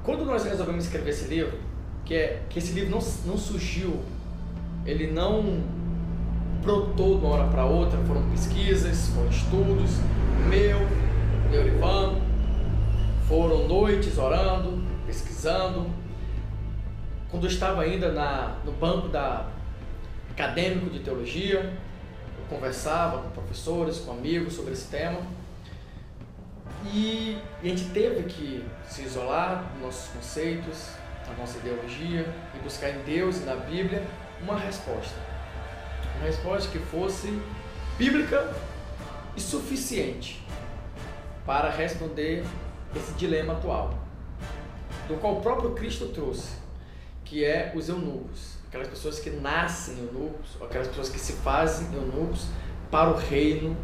quando nós resolvemos escrever esse livro, que esse livro não surgiu, ele não brotou de uma hora para outra, foram pesquisas, foram estudos, meu Ivan, foram noites orando, pesquisando. Quando eu estava ainda no banco acadêmico de teologia, eu conversava com professores, com amigos sobre esse tema, e a gente teve que se isolar dos nossos conceitos, da nossa ideologia, e buscar em Deus e na Bíblia uma resposta que fosse bíblica e suficiente para responder esse dilema atual, do qual o próprio Cristo trouxe, que é os eunucos, aquelas pessoas que nascem eunucos, ou aquelas pessoas que se fazem eunucos para o reino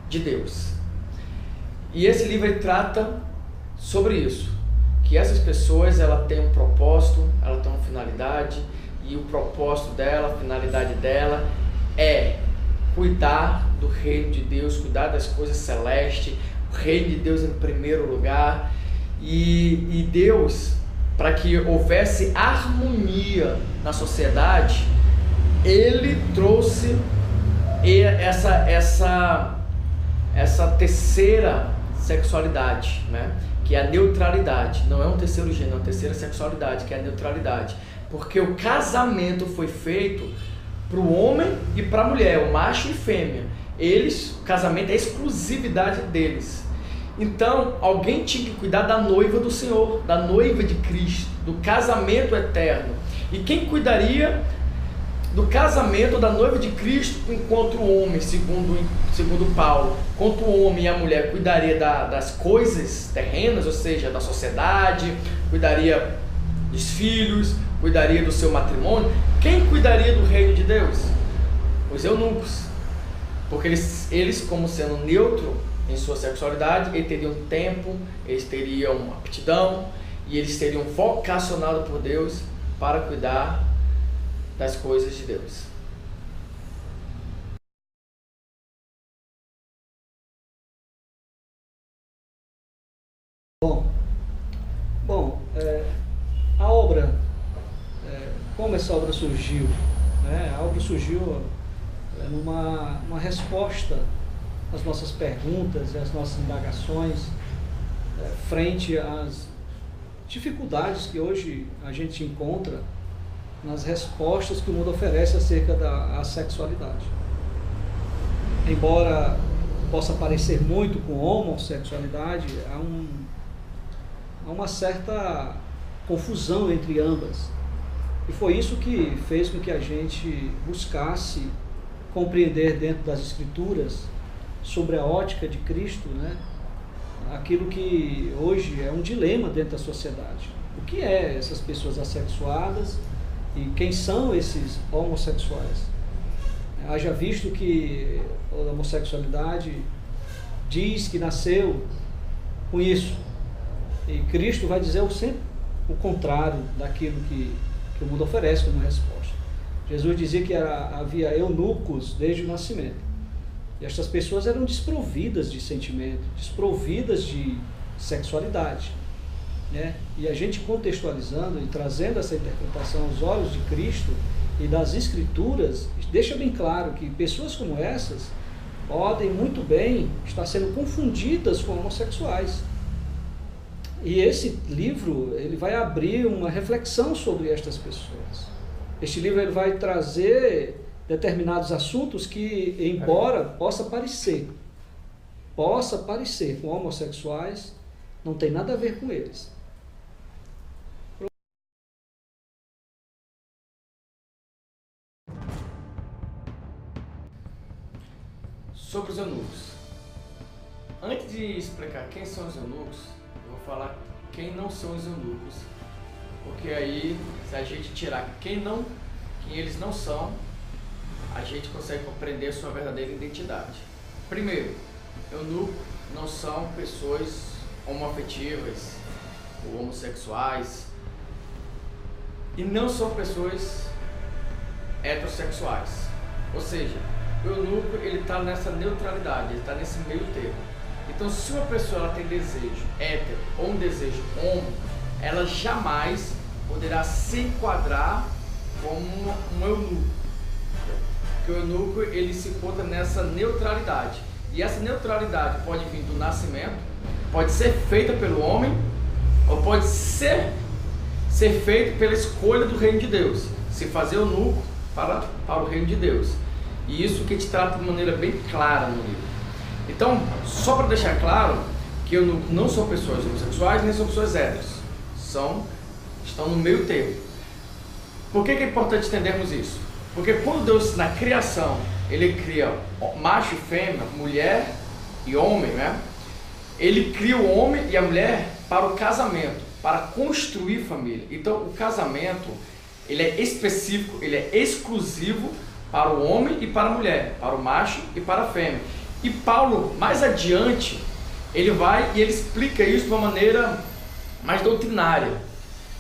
de Deus. E esse livro ele trata sobre isso, que essas pessoas ela têm um propósito, ela tem uma finalidade, e o propósito dela, a finalidade dela é cuidar do reino de Deus, cuidar das coisas celestes, o reino de Deus em primeiro lugar, e Deus, para que houvesse harmonia na sociedade, ele trouxe essa terceira sexualidade, né? Que é a neutralidade. Não é um terceiro gênero, é uma terceira sexualidade, que é a neutralidade. Porque o casamento foi feito para o homem e para a mulher, o macho e fêmea. O casamento é a exclusividade deles. Então, alguém tinha que cuidar da noiva do Senhor, da noiva de Cristo, do casamento eterno. E quem cuidaria do casamento da noiva de Cristo enquanto o homem, segundo Paulo, enquanto o homem e a mulher cuidaria das coisas terrenas, ou seja, da sociedade, cuidaria dos filhos, cuidaria do seu matrimônio, quem cuidaria do reino de Deus? Os eunucos. Porque eles como sendo neutro em sua sexualidade, eles teriam tempo, eles teriam aptidão e eles seriam vocacionados por Deus para cuidar das coisas de Deus. Bom, a obra, como essa obra surgiu? Né? A obra surgiu numa resposta às nossas perguntas e às nossas indagações frente às dificuldades que hoje a gente encontra nas respostas que o mundo oferece acerca da sexualidade. Embora possa parecer muito com homossexualidade, há uma certa confusão entre ambas. E foi isso que fez com que a gente buscasse compreender dentro das Escrituras, sobre a ótica de Cristo, né, aquilo que hoje é um dilema dentro da sociedade. O que é essas pessoas assexuadas e quem são esses homossexuais? Haja visto que a homossexualidade diz que nasceu com isso, e Cristo vai dizer sempre o contrário daquilo que o mundo oferece como resposta. Jesus dizia que havia eunucos desde o nascimento, e estas pessoas eram desprovidas de sentimento, desprovidas de sexualidade, né? E a gente contextualizando e trazendo essa interpretação aos olhos de Cristo e das Escrituras, deixa bem claro que pessoas como essas podem muito bem estar sendo confundidas com homossexuais. E esse livro, ele vai abrir uma reflexão sobre estas pessoas. Este livro ele vai trazer determinados assuntos que, embora possa parecer com homossexuais, não tem nada a ver com eles. Sobre os eunucos. Antes de explicar quem são os eunucos, eu vou falar quem não são os eunucos, porque aí, se a gente tirar quem eles não são, a gente consegue compreender sua verdadeira identidade. Primeiro, eunuco não são pessoas homoafetivas ou homossexuais, e não são pessoas heterossexuais. Ou seja, o eunuco ele está nessa neutralidade, ele está nesse meio termo. Então, se uma pessoa ela tem desejo hétero ou um desejo homo, ela jamais poderá se enquadrar como um eunuco. Porque o eunuco, ele se encontra nessa neutralidade. E essa neutralidade pode vir do nascimento, pode ser feita pelo homem, ou pode ser feita pela escolha do reino de Deus. Se fazer eunuco para o reino de Deus. E isso que te trata de maneira bem clara no livro. Então, só para deixar claro que eunucos não são pessoas homossexuais, nem são pessoas héteros. Estão no meio termo. Por que é importante entendermos isso? Porque quando Deus, na criação, Ele cria macho e fêmea, mulher e homem, né? Ele cria o homem e a mulher para o casamento, para construir família. Então, o casamento, ele é específico, ele é exclusivo para o homem e para a mulher, para o macho e para a fêmea. E Paulo, mais adiante, ele vai e ele explica isso de uma maneira mais doutrinária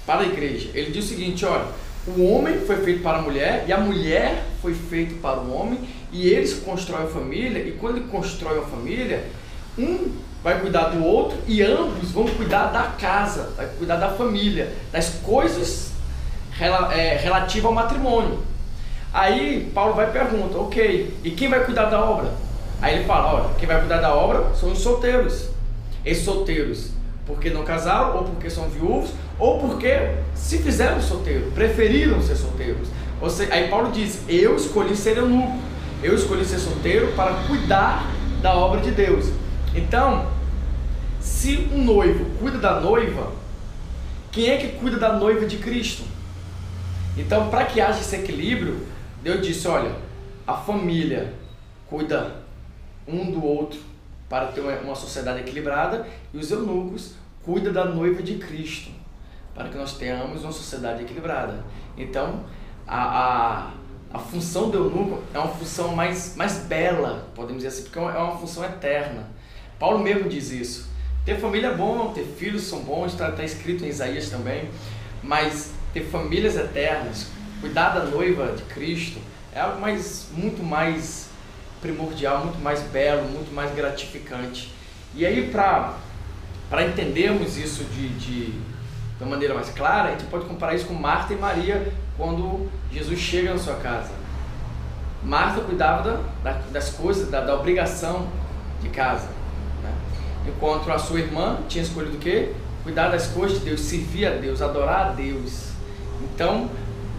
para a igreja. Ele diz o seguinte: olha, o homem foi feito para a mulher e a mulher foi feita para o homem, e eles constroem a família, e quando ele constrói a família, um vai cuidar do outro e ambos vão cuidar da casa, vai cuidar da família, das coisas relativas ao matrimônio. Aí Paulo vai e pergunta: ok, e quem vai cuidar da obra? Aí ele fala: olha, quem vai cuidar da obra são os solteiros. Esses solteiros porque não casaram, ou porque são viúvos, ou porque se fizeram solteiro, preferiram ser solteiros. Ou seja, aí Paulo diz: eu escolhi ser eunuco, eu escolhi ser solteiro para cuidar da obra de Deus. Então, se um noivo cuida da noiva, quem é que cuida da noiva de Cristo? Então, para que haja esse equilíbrio, Deus disse: olha, a família cuida um do outro para ter uma sociedade equilibrada, e os eunucos cuidam da noiva de Cristo, para que nós tenhamos uma sociedade equilibrada. Então, a função do eunuco é uma função mais bela, podemos dizer assim, porque é uma função eterna. Paulo mesmo diz isso. Ter família é bom, ter filhos são bons, está escrito em Isaías também, mas ter famílias eternas, cuidar da noiva de Cristo, é algo muito mais primordial, muito mais belo, muito mais gratificante. E aí, para entendermos isso de uma maneira mais clara, a gente pode comparar isso com Marta e Maria, quando Jesus chega na sua casa. Marta cuidava das coisas, da obrigação de casa, né? Enquanto a sua irmã tinha escolhido o quê? Cuidar das coisas de Deus, servir a Deus, adorar a Deus. Então,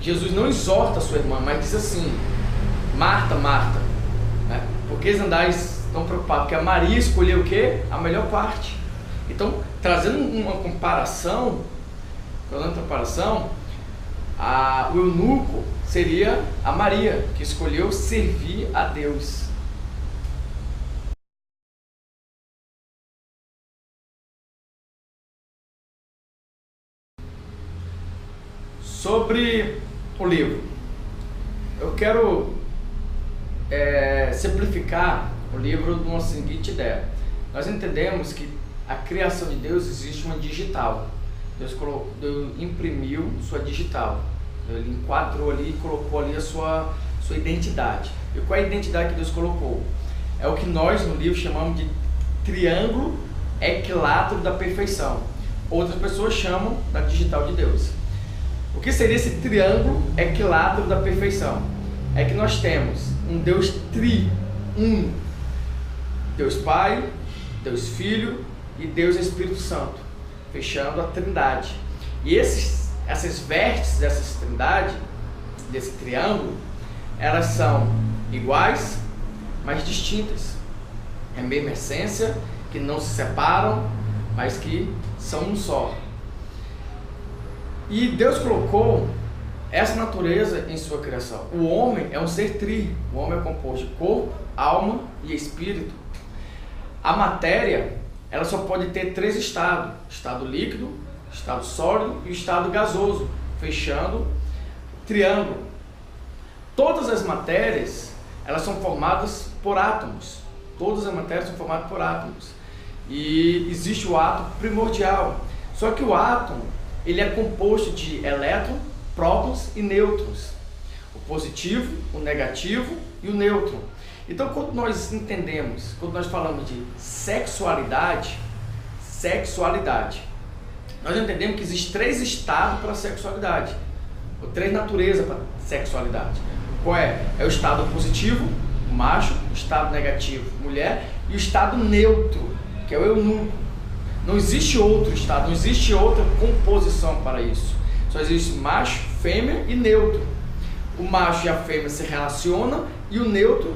Jesus não exorta a sua irmã, mas diz assim: Marta, Marta, né? Por que andais tão preocupados? Porque a Maria escolheu o quê? A melhor parte. Então, trazendo uma comparação, o eunuco seria a Maria, que escolheu servir a Deus. Sobre o livro, eu quero simplificar o livro de uma seguinte ideia. Nós entendemos que a criação de Deus existe uma digital. Deus imprimiu sua digital. Ele enquadrou ali e colocou ali a sua identidade. E qual é a identidade que Deus colocou? É o que nós no livro chamamos de triângulo equilátero da perfeição. Outras pessoas chamam da digital de Deus. O que seria esse triângulo equilátero da perfeição? É que nós temos um Deus tri-um, Deus Pai, Deus Filho e Deus Espírito Santo, fechando a Trindade. E essas vértices dessa Trindade, desse triângulo, elas são iguais, mas distintas. É a mesma essência, que não se separam, mas que são um só. E Deus colocou essa natureza em sua criação. O homem é um ser tri. O homem é composto de corpo, alma e espírito. A matéria, ela só pode ter 3 estados: estado líquido, estado sólido e estado gasoso, fechando o triângulo. Todas as matérias, elas são formadas por átomos. Todas as matérias são formadas por átomos. E existe o átomo primordial. Só que o átomo, ele é composto de elétrons, prótons e nêutrons. O positivo, o negativo e o nêutron. Então, quando nós entendemos, quando nós falamos de sexualidade Nós entendemos que existem 3 estados para a sexualidade, ou 3 naturezas para a sexualidade. Qual é? É o estado positivo, macho, o estado negativo, mulher, e o estado neutro, que é o eunuco. Não existe outro estado, não existe outra composição para isso. Só existe macho, fêmea e neutro. O macho e a fêmea se relacionam e o neutro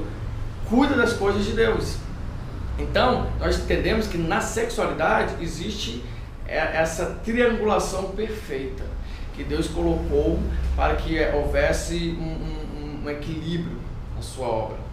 cuida das coisas de Deus. Então, nós entendemos que na sexualidade existe essa triangulação perfeita que Deus colocou para que houvesse um equilíbrio na sua obra.